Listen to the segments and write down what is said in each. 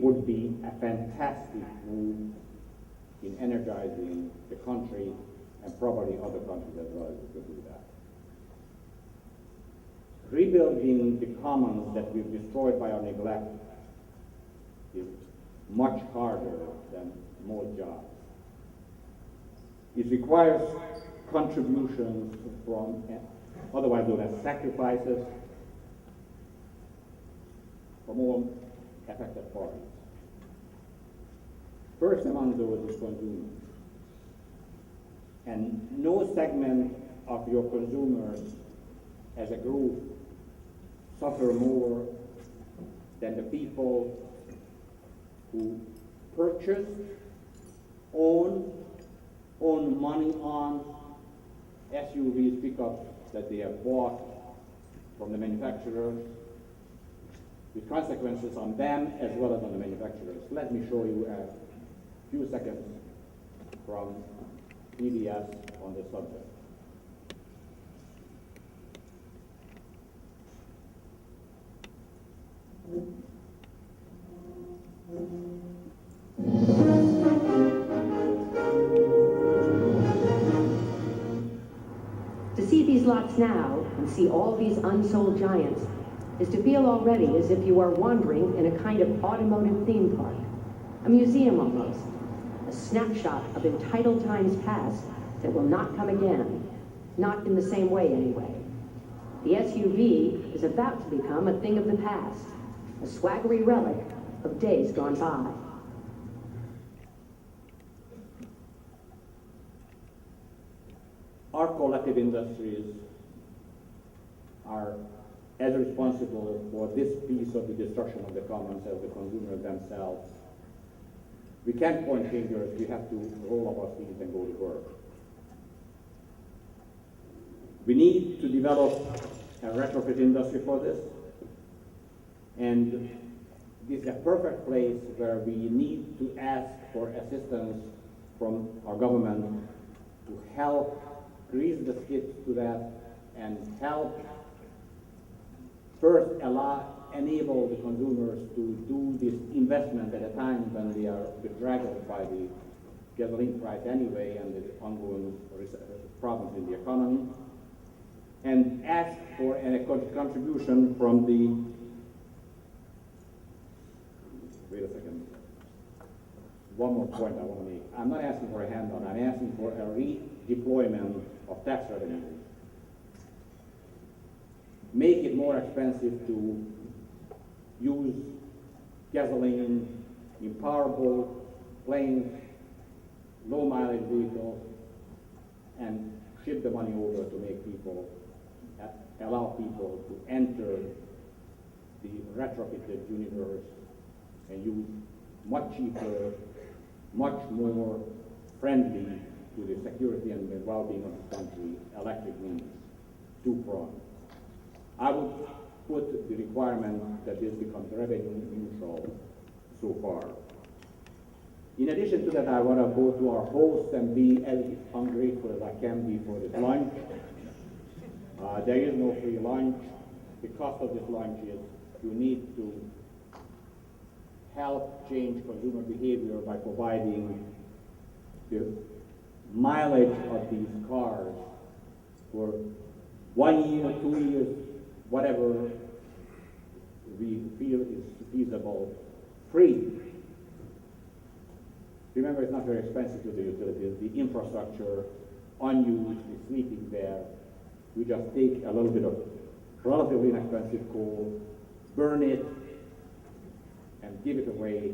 would be a fantastic move in energizing the country and probably other countries as well to do that. Rebuilding the commons that we've destroyed by our neglect is much harder than most jobs. It requires contributions from, otherwise known as sacrifices, from all affected parties. First among those is consumers. And no segment of your consumers as a group suffer more than the people who purchase, own money on SUVs, pickups that they have bought from the manufacturers, with consequences on them as well as on the manufacturers. Let me show you a few seconds from PBS on this subject. To see these lots now and see all these unsold giants is to feel already as if you are wandering in a kind of automotive theme park, a museum almost, a snapshot of entitled times past that will not come again, not in the same way anyway. The SUV is about to become a thing of the past, a swaggery relic of days gone by. Our collective industries are as responsible for this piece of the destruction of the commons as the consumers themselves. We can't point fingers, we have to roll up our sleeves and go to work. We need to develop a retrofit industry for this, and this is a perfect place where we need to ask for assistance from our government to help grease the skids to that and help first enable the consumers to do this investment at a time when they are bedraggled by the gasoline price anyway and the ongoing problems in the economy, and ask for a contribution from the, wait a second, one more point I want to make. I'm not asking for a handout, I'm asking for a redeployment of tax revenue. Make it more expensive to use gasoline in powerboats, planes, low mileage vehicles, and ship the money over to make people, allow people to enter the retrofitted universe and use much cheaper, much more friendly to the security and the well-being of the country electric means, two-pronged. I would put the requirement that this becomes revenue neutral so far. In addition to that, I want to go to our host and be as ungrateful as I can be for this lunch. There is no free lunch. The cost of this lunch is you need to help change consumer behavior by providing the mileage of these cars for 1 year, 2 years, whatever we feel is feasible, free. Remember, it's not very expensive to the utilities. The infrastructure, unused, is sleeping there. We just take a little bit of relatively inexpensive coal, burn it, and give it away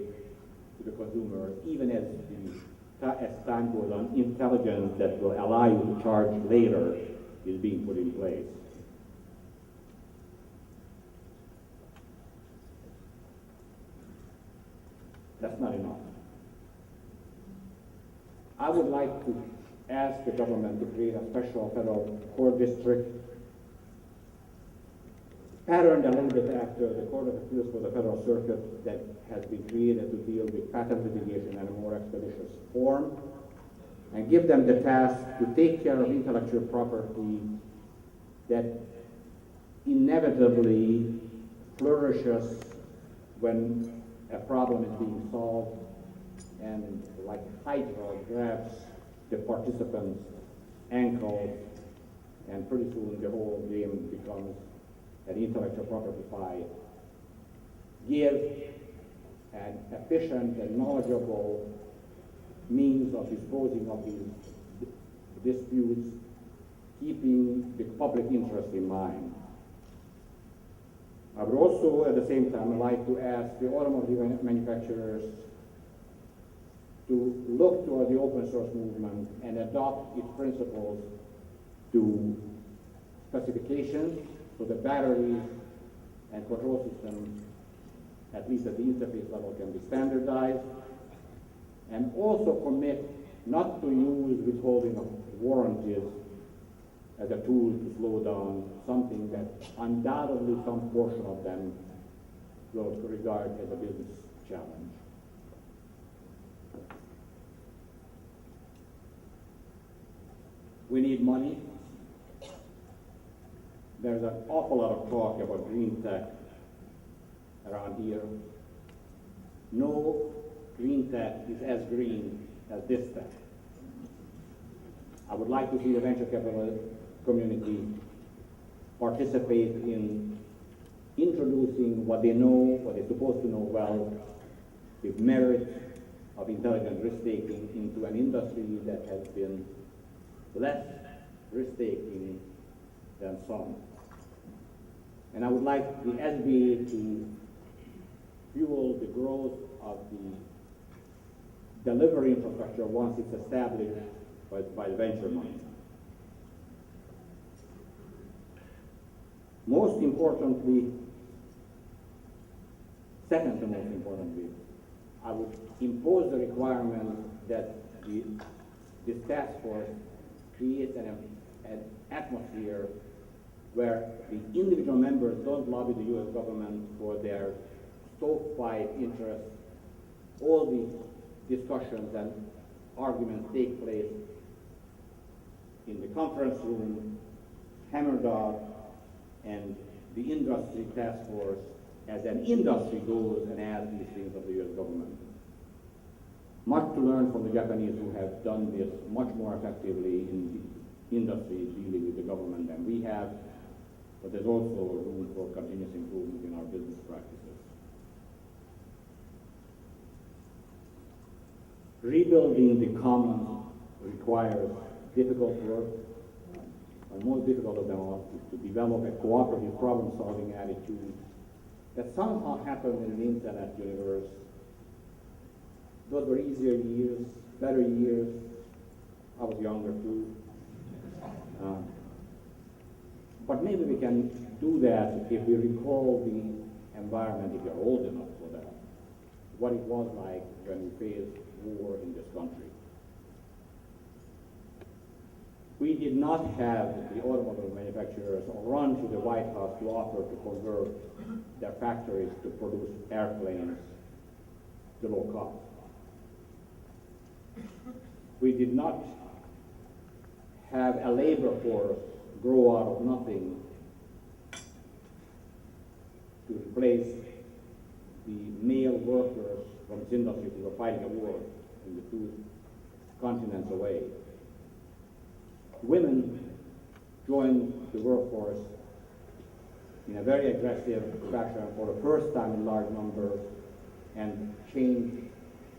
to the consumer, even as time goes on, intelligence that will allow you to charge later is being put in place. That's not enough. I would like to ask the government to create a special federal court district patterned a little bit after the Court of Appeals for the Federal Circuit that has been created to deal with patent litigation in a more expeditious form, and give them the task to take care of intellectual property that inevitably flourishes when a problem is being solved, and like Hydra grabs the participants' ankles, and pretty soon the whole game becomes an intellectual property fight. Give an efficient and knowledgeable means of disposing of these disputes, keeping the public interest in mind. I would also, at the same time, like to ask the automobile manufacturers to look toward the open source movement and adopt its principles to specifications so the batteries and control systems, at least at the interface level, can be standardized, and also commit not to use withholding of warranties as a tool to slow down something that undoubtedly some portion of them will regard as a business challenge. We need money. There's an awful lot of talk about green tech around here. No green tech is as green as this tech. I would like to see the venture capital community participate in introducing what they know, what they're supposed to know well, the merit of intelligent risk-taking into an industry that has been less risk-taking than some. And I would like the SBA to fuel the growth of the delivery infrastructure once it's established by the venture money. Most importantly, second to most importantly, I would impose the requirement that this task force creates an atmosphere where the individual members don't lobby the U.S. government for their stovepipe interests. All these discussions and arguments take place in the conference room, hammered out, and the industry task force, as an industry, goes and asks these things of the U.S. government. Much to learn from the Japanese, who have done this much more effectively in the industry dealing with the government than we have, but there's also room for continuous improvement in our business practices. Rebuilding the commons requires difficult work. The most difficult of them all is to develop a cooperative problem-solving attitude that somehow happened in an internet universe. Those were easier years, better years. I was younger too. But maybe we can do that if we recall the environment, if you're old enough for that, what it was like when we faced war in this country. We did not have the automobile manufacturers run to the White House to offer to convert their factories to produce airplanes to low cost. We did not have a labor force grow out of nothing to replace the male workers from this industry who were fighting a war in the two continents away. Women joined the workforce in a very aggressive fashion for the first time in large numbers and changed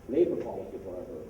labor policy forever.